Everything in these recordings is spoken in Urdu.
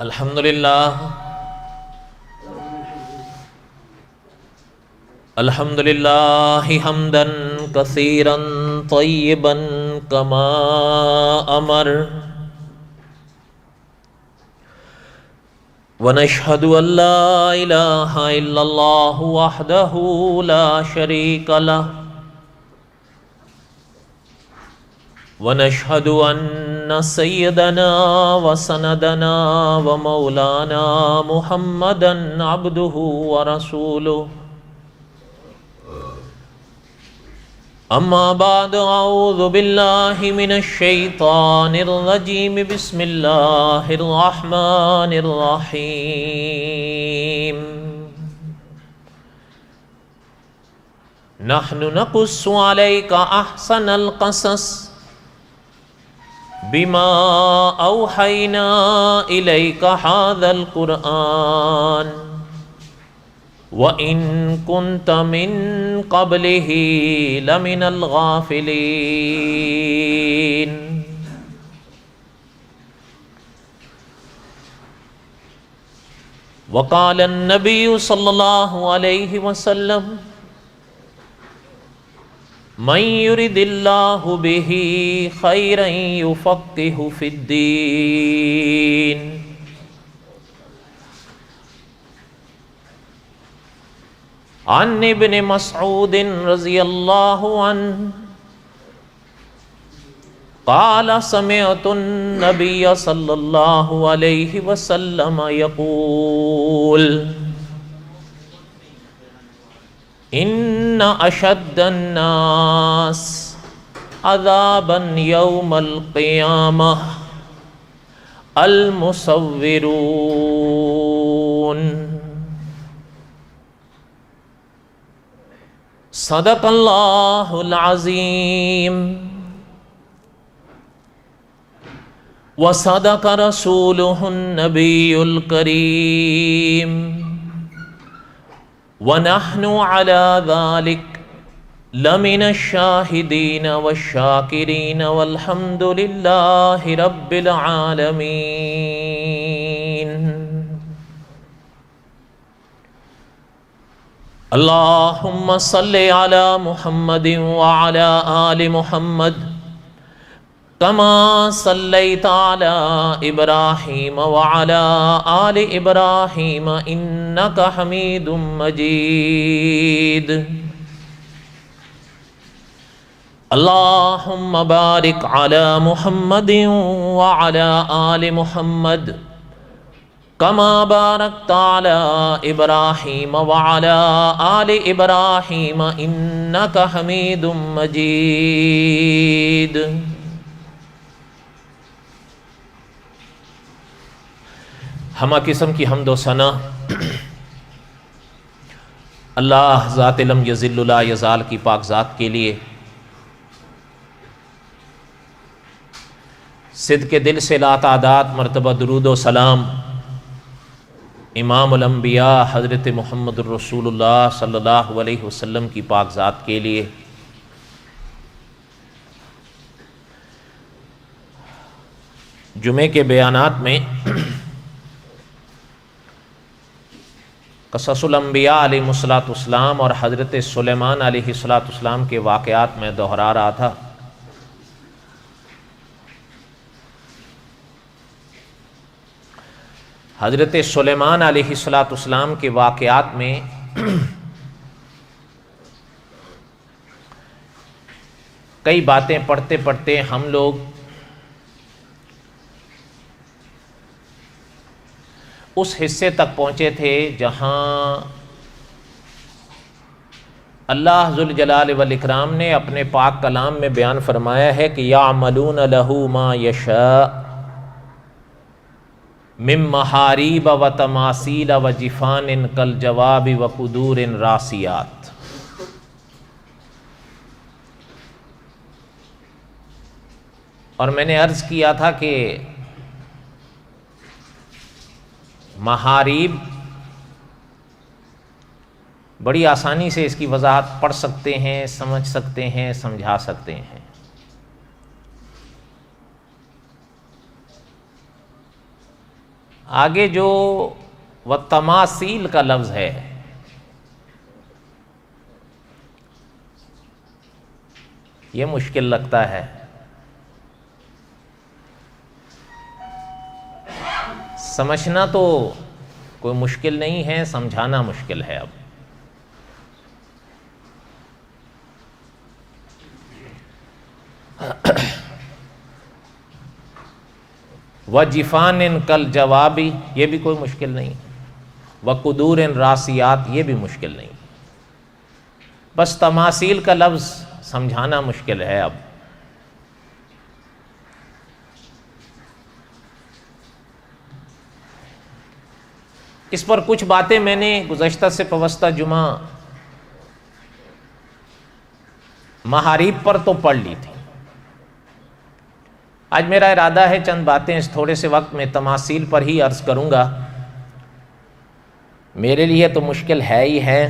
الحمدللہ حمدا کثیرا طیبا کما امر ونشہد ان لا الہ الا اللہ وحدہ لا شریک لہ ونشہد ان سیدنا وسندنا ومولانا محمدا عبدہ ورسولہ اما بعد اعوذ باللہ من الشیطان الرجیم بسم اللہ الرحمن الرحیم نحن نقص علیک احسن القصص بما اوحینا الیک ھذا القرآن وَإِن كُنْتَ مِن قَبْلِهِ لَمِنَ الْغَافِلِينَ وقال النبي صلى الله عليه وسلم من يرد الله به خيرا يفقهه في الدين عن ابن مسعود رضی اللہ عنہ قال سمعت النبی صلی اللہ علیہ وسلم یقول ان اشد الناس عذابا یوم القیامہ المصورون صدق اللہ العظیم وصدق رسولہ النبی الکریم ونحن علی ذلک لمن الشاہدین والشاکرین والحمد للہ رب العالمین اللہم صلی علی محمد وعلی آل محمد کما صلیت علی ابراہیم وعلی آل ابراہیم انک حمید مجید اللہم بارک علی محمد وعلی آل محمد کما بارکت علی ابراہیم وعلی آل ابراہیم انک حمید مجید ہمہ قسم کی حمد و ثنا اللہ ذات لم یذل لا یزال کی پاک ذات کے لیے صدق دل سے لا تعداد مرتبہ درود و سلام امام الانبیاء حضرت محمد الرسول اللہ صلی اللہ علیہ وسلم کی پاک ذات کے لیے جمعے کے بیانات میں قصص الانبیاء علیہ السلام اور حضرت سلیمان علیہ السلام کے واقعات میں دہرا رہا تھا۔ حضرت سلیمان علیہ السلام کے واقعات میں کئی باتیں پڑھتے پڑھتے ہم لوگ اس حصے تک پہنچے تھے جہاں اللہ ذوالجلال والاکرام نے اپنے پاک کلام میں بیان فرمایا ہے کہ یعملون لہ ما یشاء من محاریب و تماثیل و جفان کالجواب و قدور راسیات۔ اور میں نے عرض کیا تھا کہ محاریب بڑی آسانی سے اس کی وضاحت پڑھ سکتے ہیں، سمجھ سکتے ہیں، سمجھا سکتے ہیں۔ آگے جو وَالتَّمَاثِيل کا لفظ ہے، یہ مشکل لگتا ہے. سمجھنا تو کوئی مشکل نہیں ہے، سمجھانا مشکل ہے. اب وَجِفَانٍ كَالْجَوَابِ یہ بھی کوئی مشکل نہیں. وَقُدُورٍ رَاسِيَاتٍ یہ بھی مشکل نہیں. بس تماثیل کا لفظ سمجھانا مشکل ہے. اب اس پر کچھ باتیں میں نے گزشتہ سے پوستہ جمعہ محاریب پر تو پڑھ لی تھی. آج میرا ارادہ ہے چند باتیں اس تھوڑے سے وقت میں تماثیل پر ہی عرض کروں گا. میرے لیے تو مشکل ہے ہی ہے،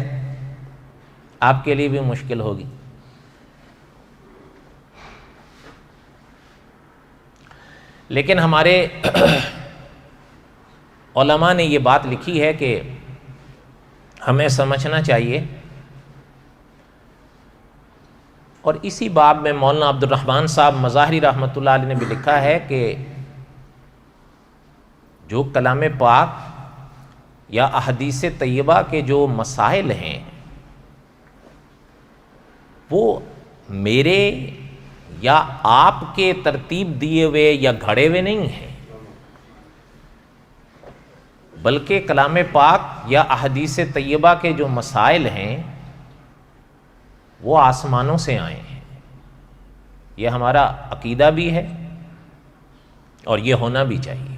آپ کے لیے بھی مشکل ہوگی. لیکن ہمارے علماء نے یہ بات لکھی ہے کہ ہمیں سمجھنا چاہیے، اور اسی باب میں مولانا عبد الرحمن صاحب مظاہری رحمۃ اللہ علیہ نے بھی لکھا ہے کہ جو کلام پاک یا احادیث طیبہ کے جو مسائل ہیں وہ میرے یا آپ کے ترتیب دیے ہوئے یا گھڑے ہوئے نہیں ہیں، بلکہ کلام پاک یا احادیث طیبہ کے جو مسائل ہیں وہ آسمانوں سے آئے ہیں. یہ ہمارا عقیدہ بھی ہے اور یہ ہونا بھی چاہیے.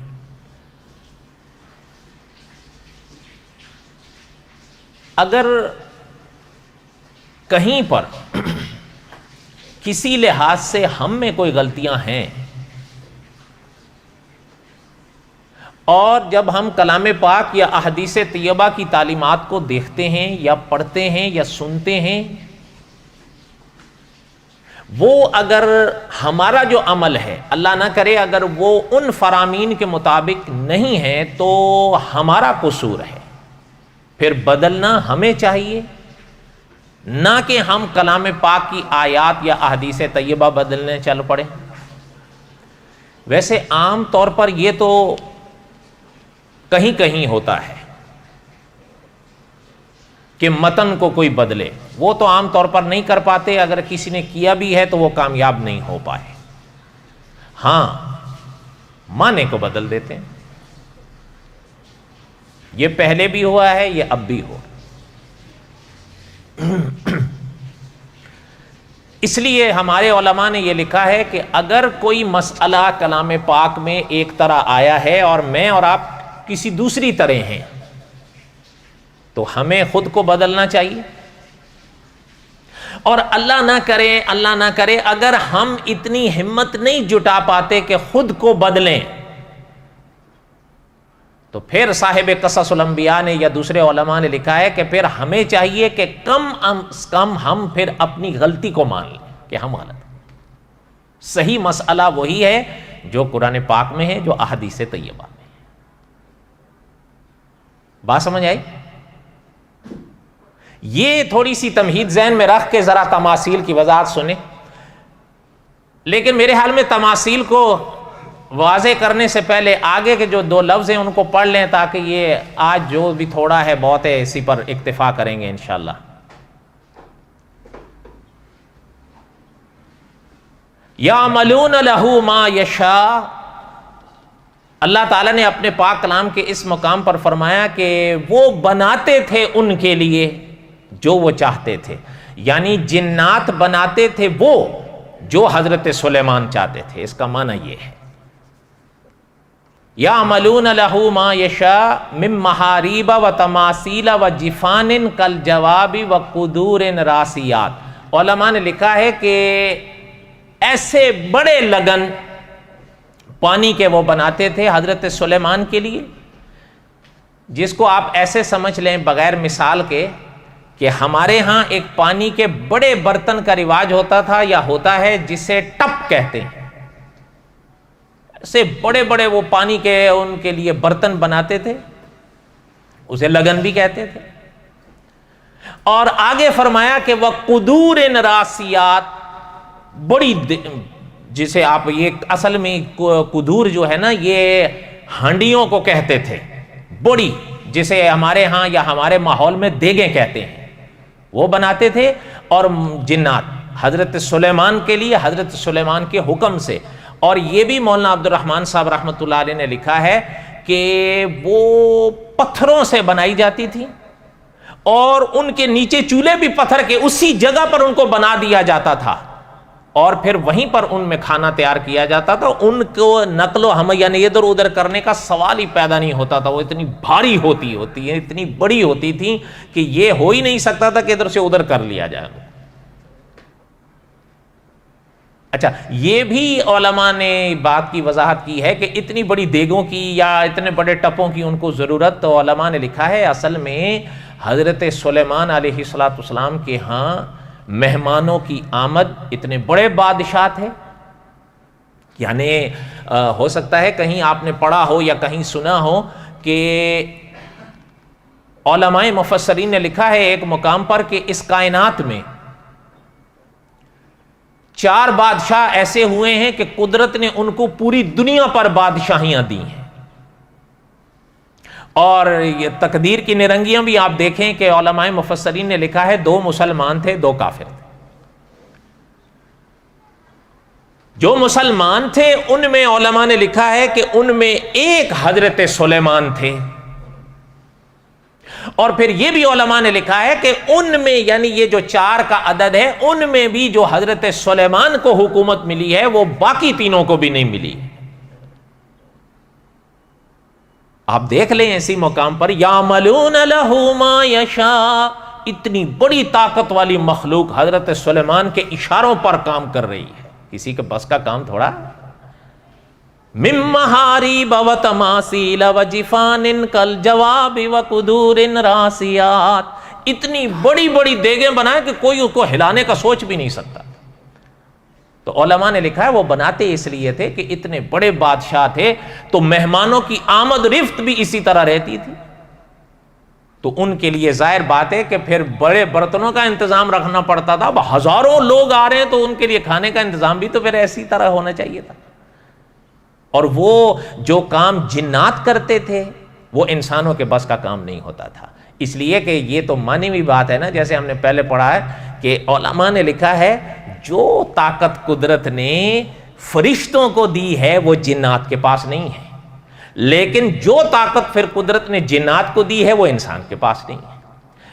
اگر کہیں پر کسی لحاظ سے ہم میں کوئی غلطیاں ہیں، اور جب ہم کلام پاک یا احادیث طیبہ کی تعلیمات کو دیکھتے ہیں یا پڑھتے ہیں یا سنتے ہیں، وہ اگر ہمارا جو عمل ہے اللہ نہ کرے اگر وہ ان فرامین کے مطابق نہیں ہے تو ہمارا قصور ہے. پھر بدلنا ہمیں چاہیے، نہ کہ ہم کلام پاک کی آیات یا احادیث طیبہ بدلنے چل پڑے. ویسے عام طور پر یہ تو کہیں کہیں ہوتا ہے کہ متن کو کوئی بدلے، وہ تو عام طور پر نہیں کر پاتے. اگر کسی نے کیا بھی ہے تو وہ کامیاب نہیں ہو پائے. ہاں معنی کو بدل دیتے ہیں. یہ پہلے بھی ہوا ہے، یہ اب بھی ہو. اس لیے ہمارے علماء نے یہ لکھا ہے کہ اگر کوئی مسئلہ کلام پاک میں ایک طرح آیا ہے اور میں اور آپ کسی دوسری طرح ہیں تو ہمیں خود کو بدلنا چاہیے. اور اللہ نہ کرے اگر ہم اتنی ہمت نہیں جٹا پاتے کہ خود کو بدلیں تو پھر صاحب قصص الانبیاء نے یا دوسرے علماء نے لکھا ہے کہ پھر ہمیں چاہیے کہ کم از کم ہم پھر اپنی غلطی کو مان لیں کہ ہم غلط ہیں. صحیح مسئلہ وہی ہے جو قرآن پاک میں ہے، جو احادیث طیبہ میں ہے. بات سمجھ آئی؟ یہ تھوڑی سی تمہید ذہن میں رکھ کے ذرا تماثیل کی وضاحت سنیں. لیکن میرے حال میں تماثیل کو واضح کرنے سے پہلے آگے کے جو دو لفظ ہیں ان کو پڑھ لیں تاکہ یہ آج جو بھی تھوڑا ہے بہت ہے اسی پر اکتفا کریں گے انشاءاللہ. یعملون لہ ما یشاء. اللہ تعالیٰ نے اپنے پاک کلام کے اس مقام پر فرمایا کہ وہ بناتے تھے ان کے لیے جو وہ چاہتے تھے، یعنی جنات بناتے تھے وہ جو حضرت سلیمان چاہتے تھے. اس کا معنی یہ ہے یعملون لہ ما یشاء من محاریب و تماثیل و جفان کالجواب و قدور راسیات. علماء نے لکھا ہے کہ ایسے بڑے لگن پانی کے وہ بناتے تھے حضرت سلیمان کے لیے، جس کو آپ ایسے سمجھ لیں بغیر مثال کے کہ ہمارے ہاں ایک پانی کے بڑے برتن کا رواج ہوتا تھا یا ہوتا ہے جسے ٹپ کہتے ہیں. سے بڑے بڑے وہ پانی کے ان کے لیے برتن بناتے تھے، اسے لگن بھی کہتے تھے. اور آگے فرمایا کہ وہ قدور راسیات، بڑی، جسے آپ یہ اصل میں قدور جو ہے نا یہ ہانڈیوں کو کہتے تھے، بڑی، جسے ہمارے ہاں یا ہمارے ماحول میں دیگیں کہتے ہیں، وہ بناتے تھے. اور جنات حضرت سلیمان کے لیے، حضرت سلیمان کے حکم سے. اور یہ بھی مولانا عبد الرحمن صاحب رحمۃ اللہ علیہ نے لکھا ہے کہ وہ پتھروں سے بنائی جاتی تھی اور ان کے نیچے چولہے بھی پتھر کے، اسی جگہ پر ان کو بنا دیا جاتا تھا اور پھر وہیں پر ان میں کھانا تیار کیا جاتا تھا. ان کو نقل و حمل یعنی ادھر ادھر کرنے کا سوال ہی پیدا نہیں ہوتا تھا. وہ اتنی بھاری ہوتی ہے، اتنی بڑی ہوتی تھی کہ یہ ہو ہی نہیں سکتا تھا کہ ادھر سے ادھر کر لیا جائے. اچھا، یہ بھی علماء نے بات کی وضاحت کی ہے کہ اتنی بڑی دیگوں کی یا اتنے بڑے ٹپوں کی ان کو ضرورت، تو علماء نے لکھا ہے اصل میں حضرت سلیمان علیہ الصلوۃ والسلام کے ہاں مہمانوں کی آمد، اتنے بڑے بادشاہ تھے، یعنی ہو سکتا ہے کہیں آپ نے پڑھا ہو یا کہیں سنا ہو کہ علماء مفسرین نے لکھا ہے ایک مقام پر کہ اس کائنات میں 4 بادشاہ ایسے ہوئے ہیں کہ قدرت نے ان کو پوری دنیا پر بادشاہیاں دی ہیں. اور یہ تقدیر کی نرنگیاں بھی آپ دیکھیں کہ علماء مفسرین نے لکھا ہے 2 مسلمان تھے، 2 کافر تھے. جو مسلمان تھے ان میں علماء نے لکھا ہے کہ ان میں ایک حضرت سلیمان تھے. اور پھر یہ بھی علماء نے لکھا ہے کہ ان میں یعنی یہ جو 4 کا عدد ہے ان میں بھی جو حضرت سلیمان کو حکومت ملی ہے وہ باقی تینوں کو بھی نہیں ملی. آپ دیکھ لیں اسی مقام پر یعملون لہ ما یشاء، اتنی بڑی طاقت والی مخلوق حضرت سلیمان کے اشاروں پر کام کر رہی ہے، کسی کے بس کا کام تھوڑا. من محاریب و تماثیل و جفان کالجواب و قدور راسیات، اتنی بڑی بڑی دیگیں بنائے کہ کوئی اس کو ہلانے کا سوچ بھی نہیں سکتا. تو علماء نے لکھا ہے وہ بناتے اس لیے تھے کہ اتنے بڑے بادشاہ تھے تو مہمانوں کی آمد رفت بھی اسی طرح رہتی تھی. تو ان کے لیے ظاہر بات ہے کہ پھر بڑے برتنوں کا انتظام رکھنا پڑتا تھا. اب ہزاروں لوگ آ رہے ہیں تو ان کے لیے کھانے کا انتظام بھی تو پھر ایسی طرح ہونا چاہیے تھا. اور وہ جو کام جنات کرتے تھے وہ انسانوں کے بس کا کام نہیں ہوتا تھا. اس لیے کہ یہ تو معنوی بات ہے نا، جیسے ہم نے پہلے پڑھا ہے کہ علماء نے لکھا ہے جو طاقت قدرت نے فرشتوں کو دی ہے وہ جنات کے پاس نہیں ہے، لیکن جو طاقت پھر قدرت نے جنات کو دی ہے وہ انسان کے پاس نہیں ہے.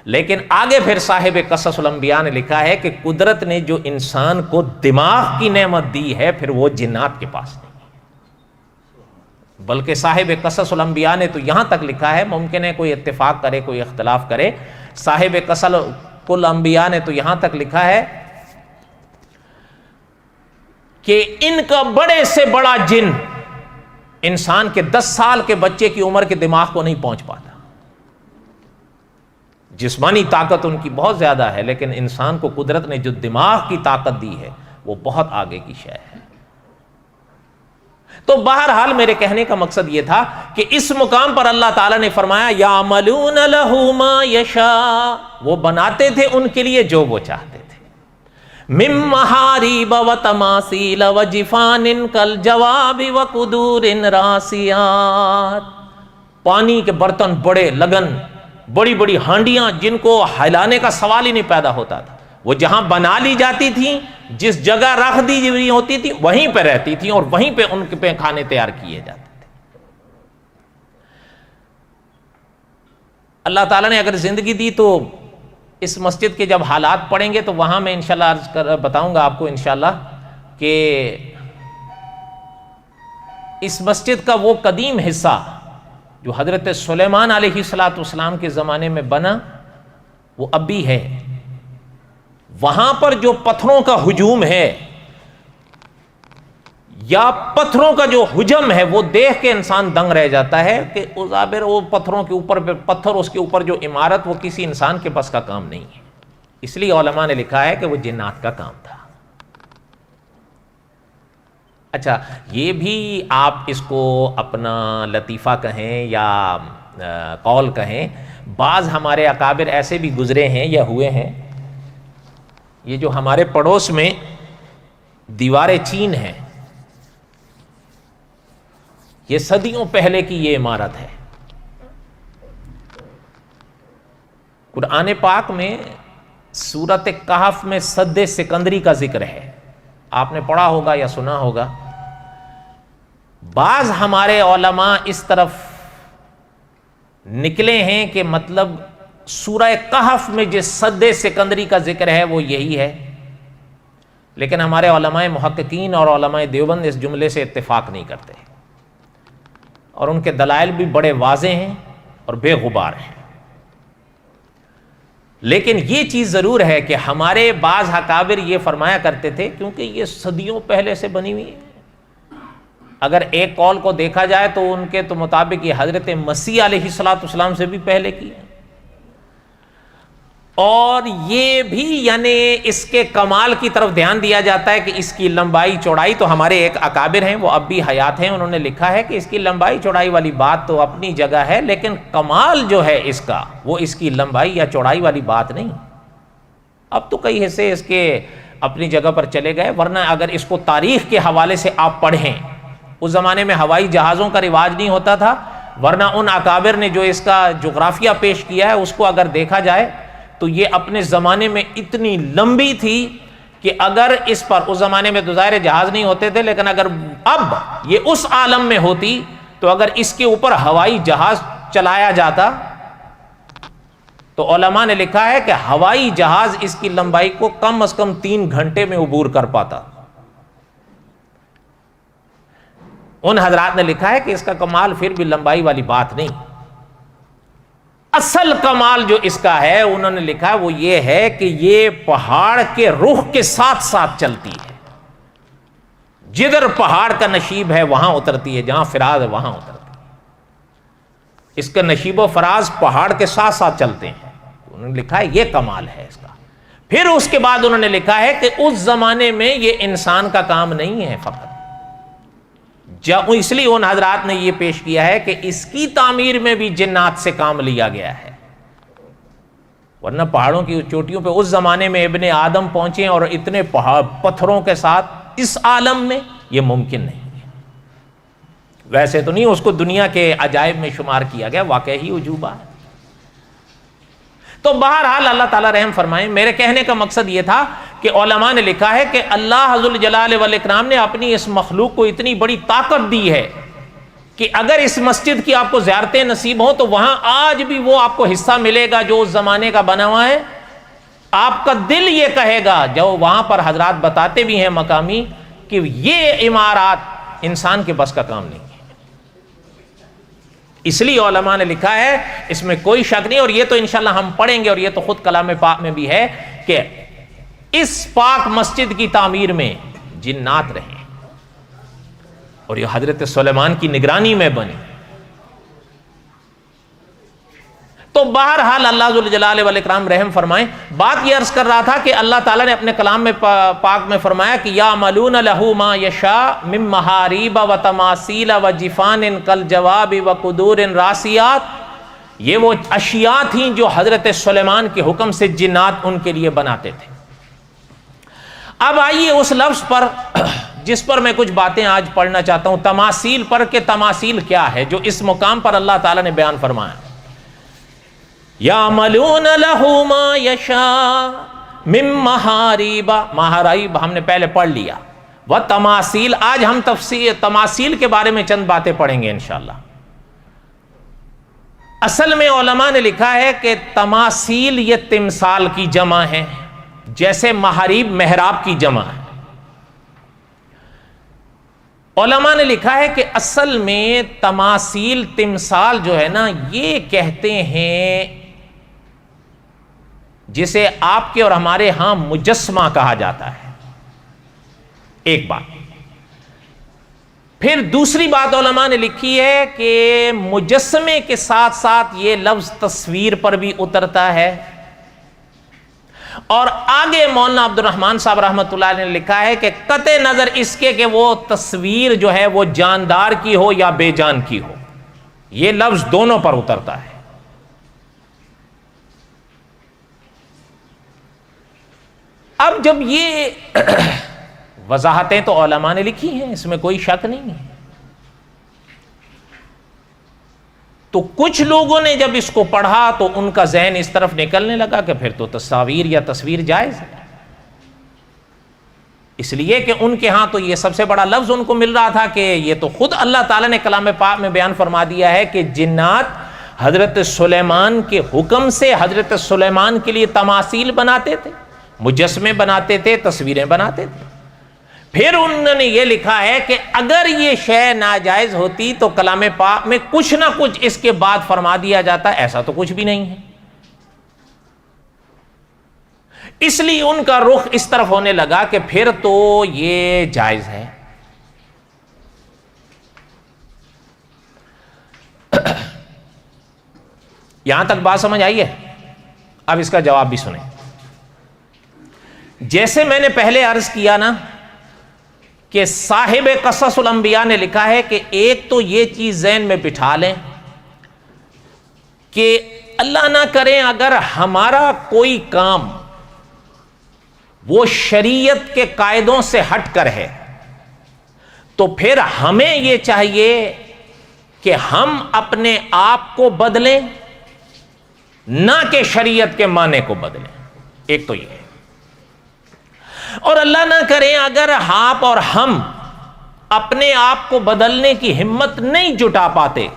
لیکن آگے پھر صاحب قصص الانبیاء نے لکھا ہے کہ قدرت نے جو انسان کو دماغ کی نعمت دی ہے پھر وہ جنات کے پاس نہیں ہے. بلکہ صاحب قصص الانبیاء نے تو یہاں تک لکھا ہے، ممکن ہے کوئی اتفاق کرے کوئی اختلاف کرے، صاحب قصص الانبیاء نے تو یہاں تک لکھا ہے کہ ان کا بڑے سے بڑا جن انسان کے 10 سال کے بچے کی عمر کے دماغ کو نہیں پہنچ پاتا. جسمانی طاقت ان کی بہت زیادہ ہے لیکن انسان کو قدرت نے جو دماغ کی طاقت دی ہے وہ بہت آگے کی شے ہے. تو بہرحال میرے کہنے کا مقصد یہ تھا کہ اس مقام پر اللہ تعالیٰ نے فرمایا یعملون لہ ما یشاء، وہ بناتے تھے ان کے لیے جو وہ چاہتے تھے. من محاریب و تماثیل و جفان کالجواب و قدور راسیات، پانی کے برتن بڑے لگن، بڑی بڑی ہانڈیاں جن کو ہلانے کا سوال ہی نہیں پیدا ہوتا تھا. وہ جہاں بنا لی جاتی تھیں، جس جگہ رکھ دی ہوئی ہوتی تھی وہیں پہ رہتی تھیں اور وہیں پہ ان پہ کھانے تیار کیے جاتے تھے. اللہ تعالیٰ نے اگر زندگی دی تو اس مسجد کے جب حالات پڑیں گے تو وہاں میں انشاءاللہ بتاؤں گا آپ کو انشاءاللہ کہ اس مسجد کا وہ قدیم حصہ جو حضرت سلیمان علیہ الصلوۃ والسلام کے زمانے میں بنا وہ اب بھی ہے. وہاں پر جو پتھروں کا ہجوم ہے یا پتھروں کا جو حجم ہے وہ دیکھ کے انسان دنگ رہ جاتا ہے کہ وہ پتھروں کے اوپر پتھر، اس کے اوپر جو عمارت، وہ کسی انسان کے بس کا کام نہیں ہے. اس لیے علماء نے لکھا ہے کہ وہ جنات کا کام تھا. اچھا، یہ بھی آپ اس کو اپنا لطیفہ کہیں یا قول کہیں، بعض ہمارے اکابر ایسے بھی گزرے ہیں یا ہوئے ہیں. یہ جو ہمارے پڑوس میں دیوار چین ہے، یہ صدیوں پہلے کی یہ عمارت ہے. قرآن پاک میں سورۃ کہف میں سد سکندری کا ذکر ہے، آپ نے پڑھا ہوگا یا سنا ہوگا. بعض ہمارے علماء اس طرف نکلے ہیں کہ مطلب سورہ کہف میں جس سد سکندری کا ذکر ہے وہ یہی ہے، لیکن ہمارے علماء محققین اور علماء دیوبند اس جملے سے اتفاق نہیں کرتے، اور ان کے دلائل بھی بڑے واضح ہیں اور بے غبار ہیں. لیکن یہ چیز ضرور ہے کہ ہمارے بعض اکابر یہ فرمایا کرتے تھے، کیونکہ یہ صدیوں پہلے سے بنی ہوئی ہے. اگر ایک قول کو دیکھا جائے تو ان کے تو مطابق یہ حضرت مسیح علیہ الصلوۃ والسلام سے بھی پہلے کی ہے. اور یہ بھی یعنی اس کے کمال کی طرف دھیان دیا جاتا ہے کہ اس کی لمبائی چوڑائی، تو ہمارے ایک اکابر ہیں وہ اب بھی حیات ہیں، انہوں نے لکھا ہے کہ اس کی لمبائی چوڑائی والی بات تو اپنی جگہ ہے، لیکن کمال جو ہے اس کا وہ اس کی لمبائی یا چوڑائی والی بات نہیں. اب تو کئی حصے اس کے اپنی جگہ پر چلے گئے، ورنہ اگر اس کو تاریخ کے حوالے سے آپ پڑھیں، اس زمانے میں ہوائی جہازوں کا رواج نہیں ہوتا تھا، ورنہ ان اکابر نے جو اس کا جغرافیہ پیش کیا ہے اس کو اگر دیکھا جائے تو یہ اپنے زمانے میں اتنی لمبی تھی کہ اگر اس پر، اس زمانے میں تو ظاہر جہاز نہیں ہوتے تھے، لیکن اگر اب یہ اس عالم میں ہوتی تو اگر اس کے اوپر ہوائی جہاز چلایا جاتا تو علماء نے لکھا ہے کہ ہوائی جہاز اس کی لمبائی کو کم از کم 3 گھنٹے میں عبور کر پاتا. ان حضرات نے لکھا ہے کہ اس کا کمال پھر بھی لمبائی والی بات نہیں، اصل کمال جو اس کا ہے انہوں نے لکھا وہ یہ ہے کہ یہ پہاڑ کے رخ کے ساتھ ساتھ چلتی ہے. جدھر پہاڑ کا نشیب ہے وہاں اترتی ہے، جہاں فراز ہے وہاں اترتی ہے. اس کا نشیب و فراز پہاڑ کے ساتھ ساتھ چلتے ہیں. انہوں نے لکھا ہے یہ کمال ہے اس کا. پھر اس کے بعد انہوں نے لکھا ہے کہ اس زمانے میں یہ انسان کا کام نہیں ہے فقط، اس لیے ان حضرات نے یہ پیش کیا ہے کہ اس کی تعمیر میں بھی جنات سے کام لیا گیا ہے، ورنہ پہاڑوں کی چوٹیوں پہ اس زمانے میں ابن آدم پہنچے اور اتنے پتھروں کے ساتھ اس عالم میں یہ ممکن نہیں ہے. ویسے تو نہیں اس کو دنیا کے عجائب میں شمار کیا گیا، واقعی عجوبہ ہے. تو بہرحال اللہ تعالیٰ رحم فرمائیں. میرے کہنے کا مقصد یہ تھا کہ علماء نے لکھا ہے کہ اللہ ذوالجلال والاکرام نے اپنی اس مخلوق کو اتنی بڑی طاقت دی ہے کہ اگر اس مسجد کی آپ کو زیارتیں نصیب ہوں تو وہاں آج بھی وہ آپ کو حصہ ملے گا جو اس زمانے کا بنا ہوا ہے. آپ کا دل یہ کہے گا، جو وہاں پر حضرات بتاتے بھی ہیں مقامی، کہ یہ عمارات انسان کے بس کا کام نہیں ہے. اس لیے علماء نے لکھا ہے، اس میں کوئی شک نہیں، اور یہ تو انشاءاللہ ہم پڑھیں گے، اور یہ تو خود کلام پاک میں بھی ہے کہ اس پاک مسجد کی تعمیر میں جنات رہے اور یہ حضرت سلیمان کی نگرانی میں بنی. تو بہرحال اللہ ذوالجلال والاکرام رحم فرمائیں. بات یہ عرض کر رہا تھا کہ اللہ تعالیٰ نے اپنے کلام میں پاک میں فرمایا کہ یعملون لہ ما یشاء من محاریب و تماثیل و جفان کالجواب و قدور راسیات. یہ وہ اشیاء تھیں جو حضرت سلیمان کے حکم سے جنات ان کے لیے بناتے تھے. اب آئیے اس لفظ پر جس پر میں کچھ باتیں آج پڑھنا چاہتا ہوں، تماثیل پر، کہ تماثیل کیا ہے جو اس مقام پر اللہ تعالیٰ نے بیان فرمایا. یعملون لہ ما یشاء من محاریب، محاریب ہم نے پہلے پڑھ لیا، و تماثیل. آج ہم تماثیل کے بارے میں چند باتیں پڑھیں گے انشاءاللہ. اصل میں علماء نے لکھا ہے کہ تماثیل یہ تمثال کی جمع ہے، جیسے محاریب محراب کی جمع ہے. علماء نے لکھا ہے کہ اصل میں تماثیل، تمثال جو ہے نا، یہ کہتے ہیں جسے آپ کے اور ہمارے ہاں مجسمہ کہا جاتا ہے. ایک بات. پھر دوسری بات علماء نے لکھی ہے کہ مجسمے کے ساتھ ساتھ یہ لفظ تصویر پر بھی اترتا ہے. اور آگے مولانا عبد الرحمان صاحب رحمۃ اللہ علیہ نے لکھا ہے کہ قطع نظر اس کے کہ وہ تصویر جو ہے وہ جاندار کی ہو یا بے جان کی ہو، یہ لفظ دونوں پر اترتا ہے۔ اب جب یہ وضاحتیں تو علماء نے لکھی ہیں، اس میں کوئی شک نہیں ہے، تو کچھ لوگوں نے جب اس کو پڑھا تو ان کا ذہن اس طرف نکلنے لگا کہ پھر تو تصاویر یا تصویر جائز ہے، اس لیے کہ ان کے ہاں تو یہ سب سے بڑا لفظ ان کو مل رہا تھا کہ یہ تو خود اللہ تعالیٰ نے کلام پاک میں بیان فرما دیا ہے کہ جنات حضرت سلیمان کے حکم سے حضرت سلیمان کے لیے تماثیل بناتے تھے، مجسمے بناتے تھے، تصویریں بناتے تھے۔ پھر انہوں نے یہ لکھا ہے کہ اگر یہ شے ناجائز ہوتی تو کلام پاک میں کچھ نہ کچھ اس کے بعد فرما دیا جاتا، ایسا تو کچھ بھی نہیں ہے، اس لیے ان کا رخ اس طرف ہونے لگا کہ پھر تو یہ جائز ہے۔ یہاں تک بات سمجھ آئی ہے؟ اب اس کا جواب بھی سنیں۔ جیسے میں نے پہلے عرض کیا نا کہ صاحب قصص الانبیاء نے لکھا ہے کہ ایک تو یہ چیز ذہن میں بٹھا لیں کہ اللہ نہ کریں اگر ہمارا کوئی کام وہ شریعت کے قاعدوں سے ہٹ کر ہے تو پھر ہمیں یہ چاہیے کہ ہم اپنے آپ کو بدلیں، نہ کہ شریعت کے معنی کو بدلیں۔ ایک تو یہ ہے، اور اللہ نہ کریں اگر آپ اور ہم اپنے آپ کو بدلنے کی ہمت نہیں جٹا پاتے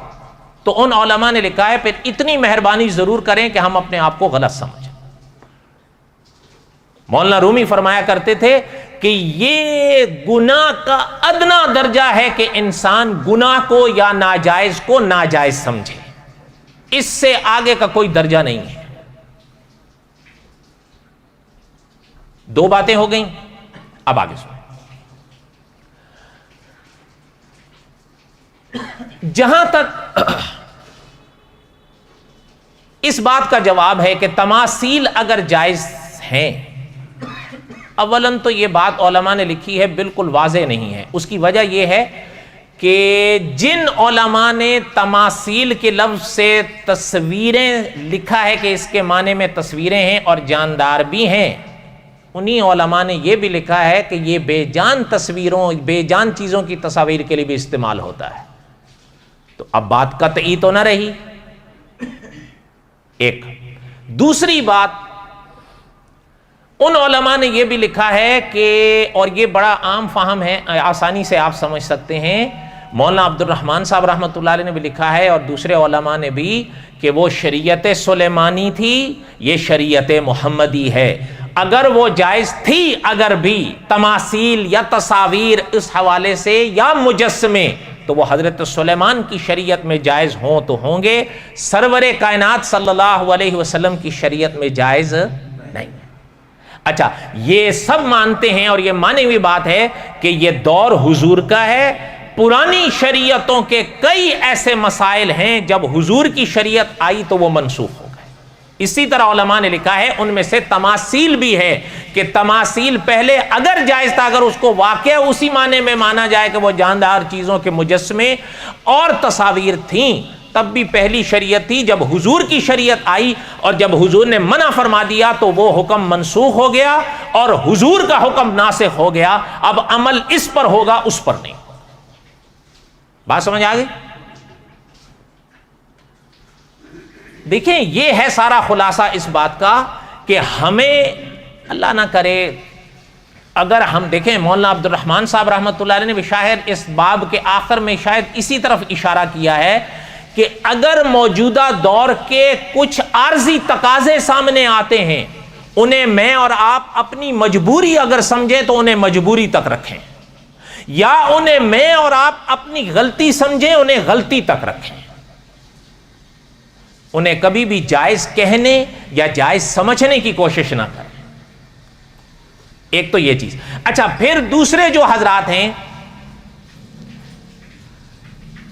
تو ان علماء نے لکھا ہے پھر اتنی مہربانی ضرور کریں کہ ہم اپنے آپ کو غلط سمجھیں۔ مولانا رومی فرمایا کرتے تھے کہ یہ گناہ کا ادنا درجہ ہے کہ انسان گناہ کو یا ناجائز کو ناجائز سمجھے، اس سے آگے کا کوئی درجہ نہیں ہے۔ دو باتیں ہو گئیں، اب آگے سنیں۔ جہاں تک اس بات کا جواب ہے کہ تماثیل اگر جائز ہیں، اولاً تو یہ بات علماء نے لکھی ہے بالکل واضح نہیں ہے۔ اس کی وجہ یہ ہے کہ جن علماء نے تماثیل کے لفظ سے تصویریں لکھا ہے کہ اس کے معنی میں تصویریں ہیں اور جاندار بھی ہیں، انہی علماء نے یہ بھی لکھا ہے کہ یہ بے جان تصویروں، بے جان چیزوں کی تصاویر کے لیے بھی استعمال ہوتا ہے۔ تو اب بات قطعی تو نہ رہی۔ ایک دوسری بات، ان علماء نے یہ بھی لکھا ہے کہ، اور یہ بڑا عام فہم ہے، آسانی سے آپ سمجھ سکتے ہیں، مولانا عبد الرحمان صاحب رحمۃ اللہ علیہ نے بھی لکھا ہے اور دوسرے علماء نے بھی، کہ وہ شریعت سلیمانی تھی، یہ شریعت محمدی ہے۔ اگر وہ جائز تھی اگر بھی تماثیل یا تصاویر اس حوالے سے یا مجسمے، تو وہ حضرت سلیمان کی شریعت میں جائز ہوں تو ہوں گے، سرور کائنات صلی اللہ علیہ وسلم کی شریعت میں جائز نہیں۔ اچھا، یہ سب مانتے ہیں اور یہ مانی ہوئی بات ہے کہ یہ دور حضور کا ہے۔ پرانی شریعتوں کے کئی ایسے مسائل ہیں جب حضور کی شریعت آئی تو وہ منسوخ ہو گئے۔ اسی طرح علماء نے لکھا ہے ان میں سے تماثیل بھی ہے کہ تماثیل پہلے اگر جائز تھا، اگر اس کو واقعہ اسی معنی میں مانا جائے کہ وہ جاندار چیزوں کے مجسمے اور تصاویر تھیں، تب بھی پہلی شریعت تھی۔ جب حضور کی شریعت آئی اور جب حضور نے منع فرما دیا تو وہ حکم منسوخ ہو گیا اور حضور کا حکم ناسخ ہو گیا۔ اب عمل اس پر ہوگا، اس پر نہیں۔ بات سمجھ آ گئی؟ دیکھیں، یہ ہے سارا خلاصہ اس بات کا کہ ہمیں اللہ نہ کرے اگر ہم دیکھیں، مولانا عبد الرحمان صاحب رحمۃ اللہ علیہ نے بھی شاید اس باب کے آخر میں شاید اسی طرف اشارہ کیا ہے کہ اگر موجودہ دور کے کچھ عارضی تقاضے سامنے آتے ہیں، انہیں میں اور آپ اپنی مجبوری اگر سمجھیں تو انہیں مجبوری تک رکھیں، یا انہیں میں اور آپ اپنی غلطی سمجھیں انہیں غلطی تک رکھیں، انہیں کبھی بھی جائز کہنے یا جائز سمجھنے کی کوشش نہ کریں۔ ایک تو یہ چیز۔ اچھا، پھر دوسرے جو حضرات ہیں،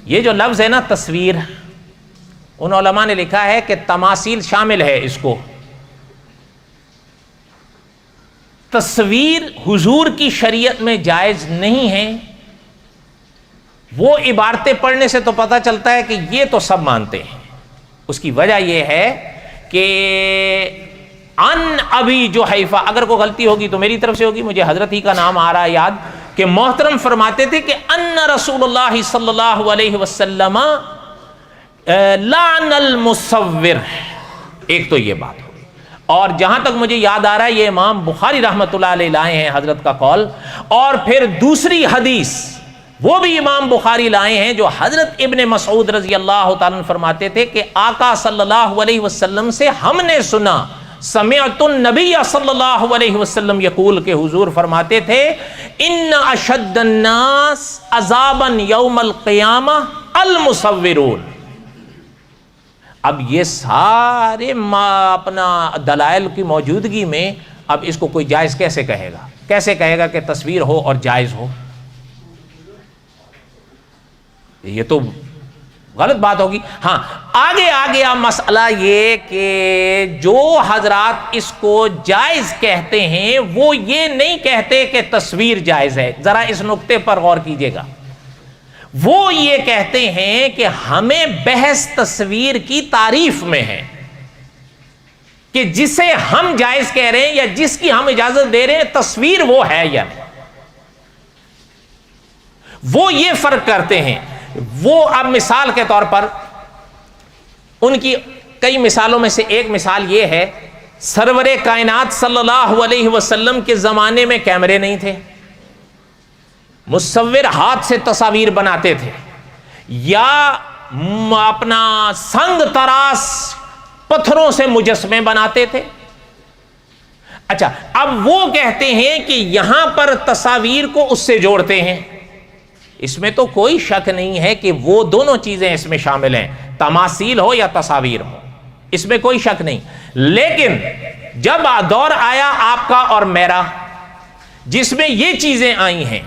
یہ جو لفظ ہے نا تصویر، ان علماء نے لکھا ہے کہ تماثیل شامل ہے اس کو، تصویر حضور کی شریعت میں جائز نہیں ہے، وہ عبارتیں پڑھنے سے تو پتہ چلتا ہے کہ یہ تو سب مانتے ہیں۔ اس کی وجہ یہ ہے کہ ان ابی جحیفہ، اگر کوئی غلطی ہوگی تو میری طرف سے ہوگی، مجھے حضرت ہی کا نام آ رہا ہے یاد، کہ محترم فرماتے تھے کہ ان رسول اللہ صلی اللہ علیہ وسلم لعن المصور، ایک تو یہ بات ہوگی، اور جہاں تک مجھے یاد آ رہا ہے یہ امام بخاری رحمۃ اللہ علیہ لائے ہیں حضرت کا قول، اور پھر دوسری حدیث وہ بھی امام بخاری لائے ہیں جو حضرت ابن مسعود رضی اللہ تعالیٰ عنہ فرماتے تھے کہ آقا صلی اللہ علیہ وسلم سے ہم نے سنا، سمعت النبی صلی اللہ علیہ وسلم یقول، کہ حضور فرماتے تھے ان اشد الناس عذابا یوم القیامہ المصورون۔ اب یہ سارے اپنا دلائل کی موجودگی میں اب اس کو کوئی جائز کیسے کہے گا؟ کیسے کہے گا کہ تصویر ہو اور جائز ہو؟ یہ تو غلط بات ہوگی۔ ہاں آگے مسئلہ یہ کہ جو حضرات اس کو جائز کہتے ہیں وہ یہ نہیں کہتے کہ تصویر جائز ہے، ذرا اس نقطے پر غور کیجئے گا۔ وہ یہ کہتے ہیں کہ ہمیں بحث تصویر کی تعریف میں ہے، کہ جسے ہم جائز کہہ رہے ہیں یا جس کی ہم اجازت دے رہے ہیں تصویر وہ ہے یا نہیں، وہ یہ فرق کرتے ہیں۔ وہ اب مثال کے طور پر ان کی کئی مثالوں میں سے ایک مثال یہ ہے، سرور کائنات صلی اللہ علیہ وسلم کے زمانے میں کیمرے نہیں تھے، مصور ہاتھ سے تصاویر بناتے تھے یا اپنا سنگ تراش پتھروں سے مجسمے بناتے تھے۔ اچھا، اب وہ کہتے ہیں کہ یہاں پر تصاویر کو اس سے جوڑتے ہیں، اس میں تو کوئی شک نہیں ہے کہ وہ دونوں چیزیں اس میں شامل ہیں، تماثیل ہو یا تصاویر ہو، اس میں کوئی شک نہیں۔ لیکن جب دور آیا آپ کا اور میرا جس میں یہ چیزیں آئی ہیں،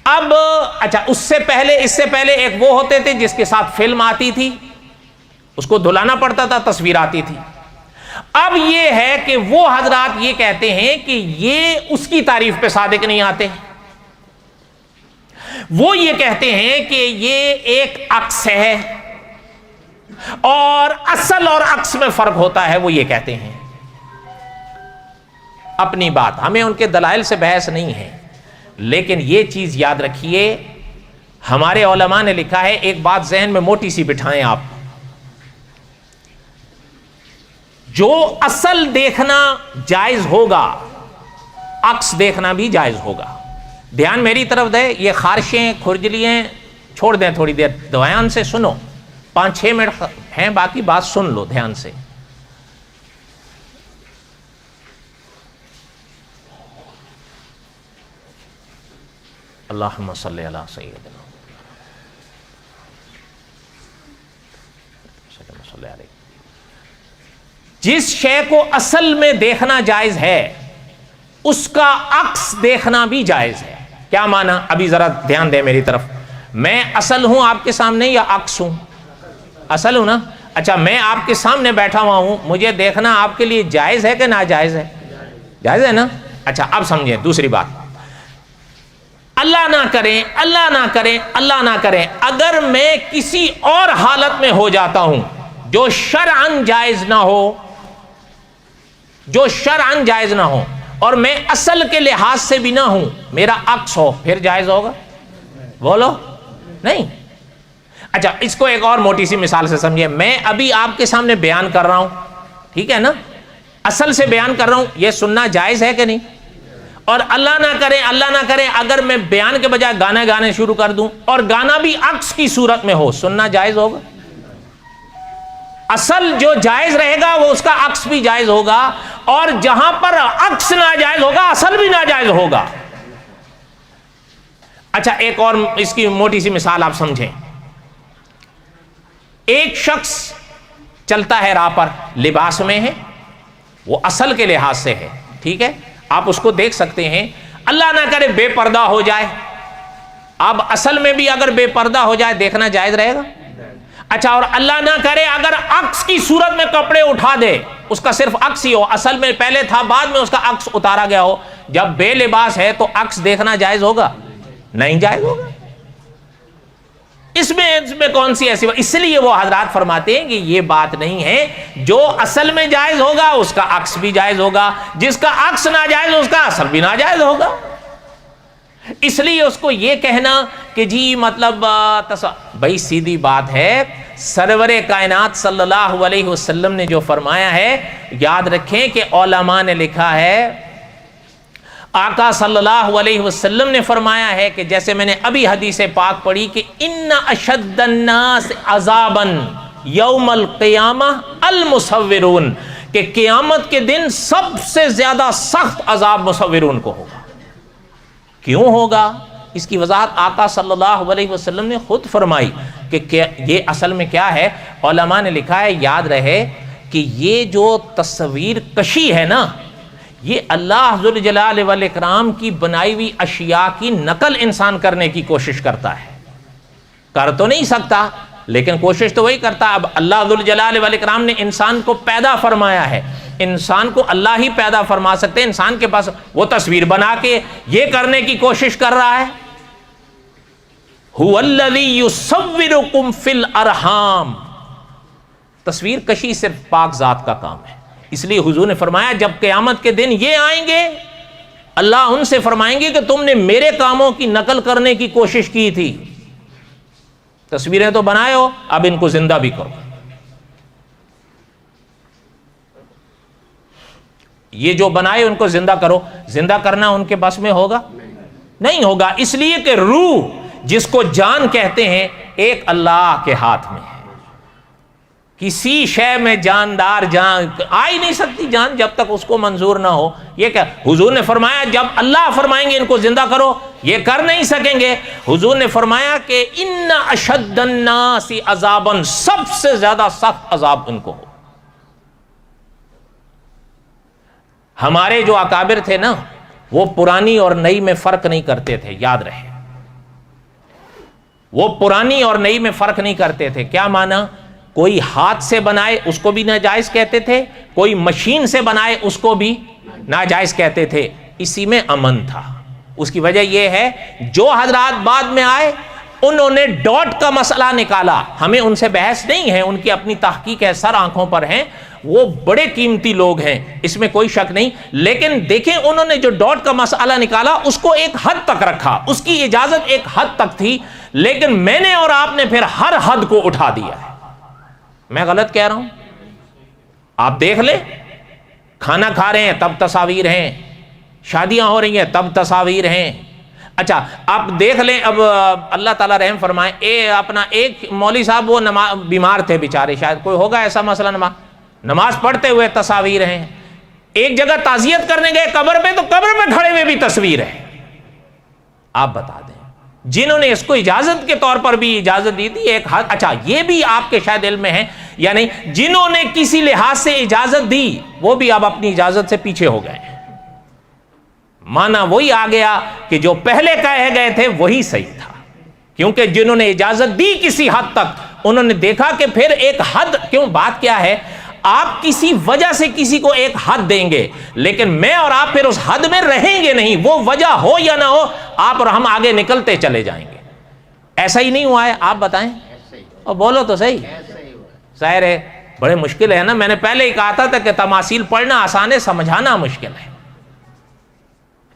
اب اچھا اس سے پہلے ایک وہ ہوتے تھے جس کے ساتھ فلم آتی تھی، اس کو دھلانا پڑتا تھا، تصویر آتی تھی۔ اب یہ ہے کہ وہ حضرات یہ کہتے ہیں کہ یہ اس کی تعریف پہ صادق نہیں آتے، وہ یہ کہتے ہیں کہ یہ ایک عکس ہے اور اصل اور عکس میں فرق ہوتا ہے، وہ یہ کہتے ہیں اپنی بات، ہمیں ان کے دلائل سے بحث نہیں ہے۔ لیکن یہ چیز یاد رکھیے، ہمارے علماء نے لکھا ہے، ایک بات ذہن میں موٹی سی بٹھائیں آپ، جو اصل دیکھنا جائز ہوگا عکس دیکھنا بھی جائز ہوگا۔ دھیان میری طرف دے، یہ خارشیں کھرجلیاں چھوڑ دیں، تھوڑی دیر دھیان سے سنو، 5-6 منٹ ہیں باقی، بات سن لو دھیان سے۔ اللہم صلی علی سیدنا صلی علیہ۔ جس شے کو اصل میں دیکھنا جائز ہے اس کا عکس دیکھنا بھی جائز ہے۔ کیا معنی؟ ابھی ذرا دھیان دیں میری طرف، میں اصل ہوں آپ کے سامنے یا عکس ہوں؟ اصل ہوں نا؟ اچھا، میں آپ کے سامنے بیٹھا ہوا ہوں، مجھے دیکھنا آپ کے لیے جائز ہے کہ ناجائز ہے؟ جائز ہے نا؟ اچھا اب سمجھیں دوسری بات، اللہ نہ کریں اگر میں کسی اور حالت میں ہو جاتا ہوں جو شرعاً جائز نہ ہو اور میں اصل کے لحاظ سے بھی نہ ہوں، میرا عکس ہو، پھر جائز ہوگا؟ بولو نہیں۔ اچھا اس کو ایک اور موٹی سی مثال سے سمجھیں، میں ابھی آپ کے سامنے بیان کر رہا ہوں، ٹھیک ہے نا، اصل سے بیان کر رہا ہوں، یہ سننا جائز ہے کہ نہیں؟ اور اللہ نہ کرے اگر میں بیان کے بجائے گانے شروع کر دوں اور گانا بھی عکس کی صورت میں ہو، سننا جائز ہوگا؟ اصل جو جائز رہے گا وہ اس کا عکس بھی جائز ہوگا، اور جہاں پر عکس ناجائز ہوگا اصل بھی ناجائز ہوگا۔ اچھا ایک اور اس کی موٹی سی مثال آپ سمجھیں، ایک شخص چلتا ہے راہ پر، لباس میں ہے، وہ اصل کے لحاظ سے ہے، ٹھیک ہے، آپ اس کو دیکھ سکتے ہیں، اللہ نہ کرے بے پردہ ہو جائے، اب اصل میں بھی اگر بے پردہ ہو جائے دیکھنا جائز رہے گا؟ اچھا، اور اللہ نہ کرے اگر عکس کی صورت میں کپڑے اٹھا دے، اس کا صرف عکس ہی ہو، اصل میں پہلے تھا بعد میں اس کا عکس اتارا گیا ہو، جب بے لباس ہے تو عکس دیکھنا جائز ہوگا؟ نہیں جائز ہوگا۔ اس میں کون سی ایسی بات؟ اس لیے وہ حضرات فرماتے ہیں کہ یہ بات نہیں ہے، جو اصل میں جائز ہوگا اس کا عکس بھی جائز ہوگا، جس کا عکس ناجائز اس کا اصل بھی ناجائز ہوگا۔ اس لیے اس کو یہ کہنا کہ جی مطلب بھائی سیدھی بات ہے، سرور کائنات صلی اللہ علیہ وسلم نے جو فرمایا ہے، یاد رکھیں کہ علماء نے لکھا ہے، آقا صلی اللہ علیہ وسلم نے فرمایا ہے کہ جیسے میں نے ابھی حدیث پاک پڑھی کہ ان اشد الناس عذابا یوم القیامہ المصورون، کہ قیامت کے دن سب سے زیادہ سخت عذاب مصورون کو ہوگا۔ کیوں ہوگا؟ اس کی وضاحت آقا صلی اللہ علیہ وسلم نے خود فرمائی کہ یہ اصل میں کیا ہے۔ علماء نے لکھا ہے، یاد رہے کہ یہ جو تصویر کشی ہے نا، یہ اللہ ذوالجلال والاکرام کی بنائی ہوئی اشیاء کی نقل انسان کرنے کی کوشش کرتا ہے۔ کر تو نہیں سکتا لیکن کوشش تو وہی کرتا ہے۔ اب اللہ ذوالجلال والاکرام نے انسان کو پیدا فرمایا ہے، انسان کو اللہ ہی پیدا فرما سکتے ہیں، انسان کے پاس وہ تصویر بنا کے یہ کرنے کی کوشش کر رہا ہے۔ هو الذی یصورکم فی الارحام، تصویر کشی صرف پاک ذات کا کام ہے۔ اس لیے حضور نے فرمایا جب قیامت کے دن یہ آئیں گے، اللہ ان سے فرمائیں گے کہ تم نے میرے کاموں کی نقل کرنے کی کوشش کی تھی، تصویریں تو بنائے ہو، اب ان کو زندہ بھی کرو۔ یہ جو بنائے ان کو زندہ کرو۔ زندہ کرنا ان کے بس میں ہوگا؟ نہیں ہوگا، اس لیے کہ روح جس کو جان کہتے ہیں ایک اللہ کے ہاتھ میں ہے۔ کسی شے میں جاندار جان آ ہی نہیں سکتی جان جب تک اس کو منظور نہ ہو۔ یہ کیا حضور نے فرمایا جب اللہ فرمائیں گے ان کو زندہ کرو، یہ کر نہیں سکیں گے۔ حضور نے فرمایا کہ ان اشد الناس عذابا، سب سے زیادہ سخت عذاب ان کو ہو۔ ہمارے جو اکابر تھے نا، وہ پرانی اور نئی میں فرق نہیں کرتے تھے، یاد رہے، وہ پرانی اور نئی میں فرق نہیں کرتے تھے۔ کیا معنی؟ کوئی ہاتھ سے بنائے اس کو بھی ناجائز کہتے تھے، کوئی مشین سے بنائے اس کو بھی ناجائز کہتے تھے۔ اسی میں امن تھا۔ اس کی وجہ یہ ہے جو حضرات بعد میں آئے انہوں نے ڈاٹ کا مسئلہ نکالا، ہمیں ان سے بحث نہیں ہے، ان کی اپنی تحقیق ہے، سر آنکھوں پر ہیں، وہ بڑے قیمتی لوگ ہیں، اس میں کوئی شک نہیں، لیکن دیکھیں انہوں نے جو ڈاٹ کا مسئلہ نکالا اس کو ایک حد تک رکھا، اس کی اجازت ایک حد تک تھی، لیکن میں نے اور آپ نے پھر ہر حد کو اٹھا دیا ہے۔ میں غلط کہہ رہا ہوں؟ آپ دیکھ لیں، کھانا کھا رہے ہیں تب تصاویر ہیں، شادیاں ہو رہی ہیں تب تصاویر ہیں۔ اچھا آپ دیکھ لیں، اب اللہ تعالیٰ رحم فرمائے، ایک مولوی صاحب وہ بیمار تھے بیچارے، شاید کوئی ہوگا ایسا مسئلہ، نماز پڑھتے ہوئے تصاویر ہیں۔ ایک جگہ تعزیت کرنے گئے قبر پہ، تو قبر پہ کھڑے ہوئے بھی تصویر ہے۔ آپ بتا دیں جنہوں نے اس کو اجازت کے طور پر بھی اجازت دی تھی ایک حد، اچھا یہ بھی آپ کے شاید علم میں ہے یا نہیں، جنہوں نے کسی لحاظ سے اجازت دی وہ بھی اب اپنی اجازت سے پیچھے ہو گئے ہیں۔ معنی وہی آ گیا کہ جو پہلے کہے گئے تھے وہی صحیح تھا، کیونکہ جنہوں نے اجازت دی کسی حد تک، انہوں نے دیکھا کہ پھر ایک حد، کیوں بات کیا ہے، آپ کسی وجہ سے کسی کو ایک حد دیں گے، لیکن میں اور آپ پھر اس حد میں رہیں گے نہیں، وہ وجہ ہو یا نہ ہو، آپ اور ہم آگے نکلتے چلے جائیں گے۔ ایسا ہی نہیں ہوا ہے؟ آپ بتائیں اور بولو تو صحیح۔ ظاہر ہے بڑے مشکل ہے نا، میں نے پہلے ہی کہا تھا کہ تماثیل پڑھنا آسان ہے، سمجھانا مشکل ہے۔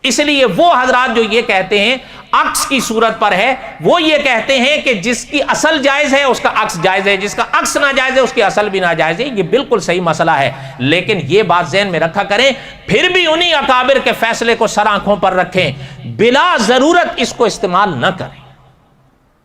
اس لیے وہ حضرات جو یہ کہتے ہیں عکس کی صورت پر ہے، وہ یہ کہتے ہیں کہ جس کی اصل جائز ہے اس کا عکس جائز ہے، جس کا عکس ناجائز ہے اس کی اصل بھی ناجائز ہے۔ یہ بالکل صحیح مسئلہ ہے، لیکن یہ بات ذہن میں رکھا کریں، پھر بھی انہی اکابر کے فیصلے کو سر آنکھوں پر رکھیں، بلا ضرورت اس کو استعمال نہ کریں،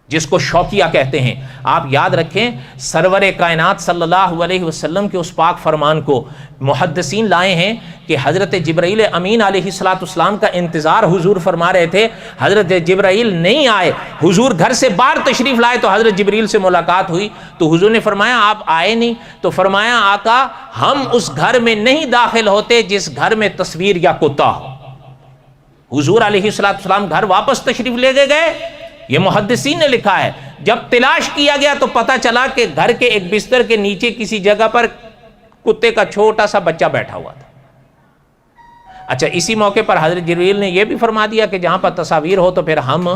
جس کو شوقیہ کہتے ہیں۔ آپ یاد رکھیں سرور کائنات صلی اللہ علیہ وسلم کے اس پاک فرمان کو محدثین لائے ہیں کہ حضرت جبرائیل امین علیہ السلام کا انتظار حضور فرما رہے تھے، حضرت جبرائیل نہیں آئے، حضور گھر سے باہر تشریف لائے تو حضرت جبرائیل سے ملاقات ہوئی، تو حضور نے فرمایا آپ آئے نہیں، تو فرمایا آقا ہم اس گھر میں نہیں داخل ہوتے جس گھر میں تصویر یا کتا ہو۔ حضور علیہ السلام گھر واپس تشریف لے گئے، یہ محدثین نے لکھا ہے، جب تلاش کیا گیا تو پتہ چلا کہ گھر کے ایک بستر کے نیچے کسی جگہ پر کتے کا چھوٹا سا بچہ بیٹھا ہوا تھا۔ اچھا، اسی موقع پر حضرت جبریل نے یہ بھی فرما دیا کہ جہاں پر تصاویر ہو تو پھر ہم،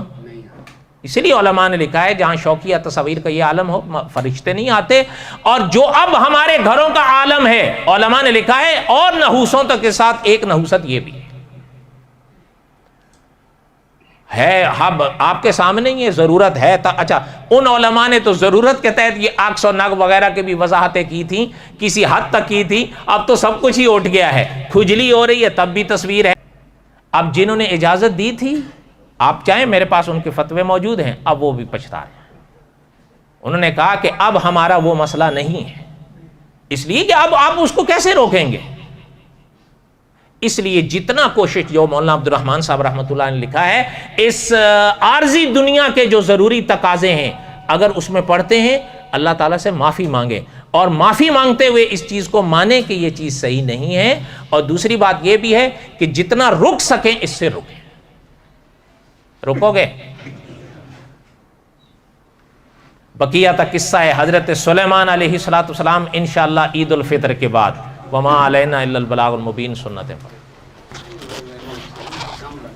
اس لیے علماء نے لکھا ہے جہاں شوقیہ تصاویر کا یہ عالم ہو فرشتے نہیں آتے۔ اور جو اب ہمارے گھروں کا عالم ہے، علماء نے لکھا ہے اور نحوسوں تک کے ساتھ ایک نحوست یہ بھی ہے، اب آپ کے سامنے یہ ضرورت ہے۔ اچھا، ان علماء نے تو ضرورت کے تحت یہ عکس و نگ وغیرہ کی بھی وضاحتیں کی تھیں، کسی حد تک کی تھی، اب تو سب کچھ ہی اٹھ گیا ہے، کھجلی ہو رہی ہے تب بھی تصویر ہے۔ اب جنہوں نے اجازت دی تھی، آپ چاہیں میرے پاس ان کے فتوے موجود ہیں، اب وہ بھی پچھتا رہے ہیں۔ انہوں نے کہا کہ اب ہمارا وہ مسئلہ نہیں ہے، اس لیے کہ اب آپ اس کو کیسے روکیں گے؟ اس لیے جتنا کوشش، جو مولانا عبد الرحمن صاحب رحمۃ اللہ نے لکھا ہے، اس عارضی دنیا کے جو ضروری تقاضے ہیں اگر اس میں پڑھتے ہیں، اللہ تعالیٰ سے معافی مانگے، اور معافی مانگتے ہوئے اس چیز کو مانیں کہ یہ چیز صحیح نہیں ہے۔ اور دوسری بات یہ بھی ہے کہ جتنا رک سکیں اس سے رکیں۔ رکو گے؟ بقیہ تک قصہ ہے حضرت سلیمان علیہ السلام انشاءاللہ عید الفطر کے بعد۔ وما علینا الا البلاغ المبین سنت پر۔